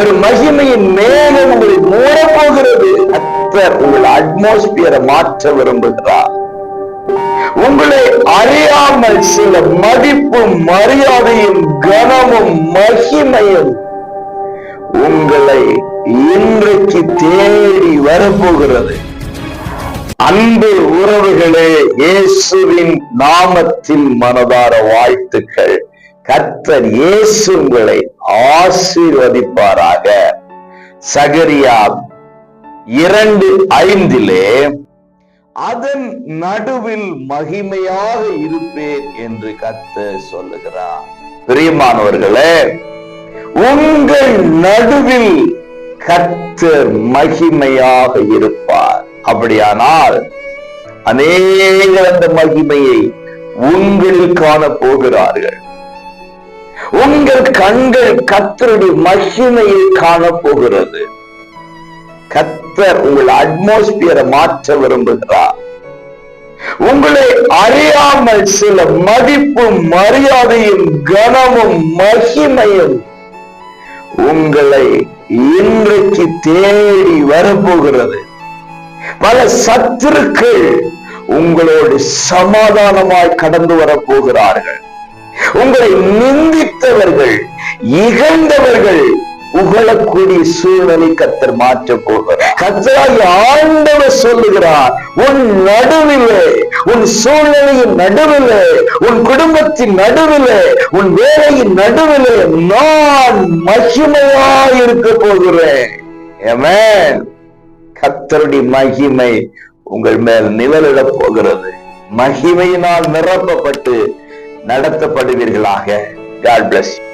ஒரு மகிமையின் மேகம் உங்களை மூடப்போகிறது. கர்த்தர் உங்கள் அட்மாஸ்பியரை மாற்ற விரும்புகிறார். உங்களை அறியாமல் சில மதிப்பும் மரியாதையும் கனமும் மகிமையும் உங்களை இன்றைக்கு தேடி வரப்போகிறது. அன்பு உறவுகளே, இயேசுவின் நாமத்தில் மனதார வாழ்த்துக்கள். கர்த்தர் இயேசு உங்களை ஆசீர்வதிப்பாராக. சகரியா 2:5 அதன் நடுவில் மகிமையாக இருப்பேன் என்று கர்த்தர் சொல்லுகிறார். பிரியமானவர்களே, உங்கள் நடுவில் கர்த்தர் மகிமையாக இருப்பார். அப்படியானால் அநேகர் அந்த மகிமையை உங்களில் காண போகிறார்கள். உங்கள் கண்கள் கர்த்தருடைய மகிமையை காண போகிறது. கர்த்தர் உங்கள் அட்மாஸ்பியரை மாற்ற விரும்புகிறார். உங்களை அறியாமல் சில மதிப்பும் மரியாதையும் கனமும் மகிமையும் உங்களை இன்றைக்கு தேடி வரப்போகிறது. பல சத்துருக்கள் உங்களோடு சமாதானமாய் கடந்து வரப்போகிறார்கள். உங்களை நிந்தித்தவர்கள், இகழ்ந்தவர்கள் புகழக்கூடிய சூழ்நிலை கர்த்தர் மாற்ற போகிறார். கர்த்தராகிய ஆண்டவர் சொல்லுகிறார், உன் நடுவிலே, உன் சூழ்நிலையின் நடுவிலே, உன் குடும்பத்தின் நடுவிலே, உன் வேலையின் நடுவிலே நான் மகிமையாய் இருக்க போகிறேன். ஆமென். கர்த்தருடைய மகிமை உங்கள் மேல் நிழலிடப் போகிறது. மகிமையினால் நிரப்பப்பட்டு நடத்தப்படுவீர்களாக. God bless you.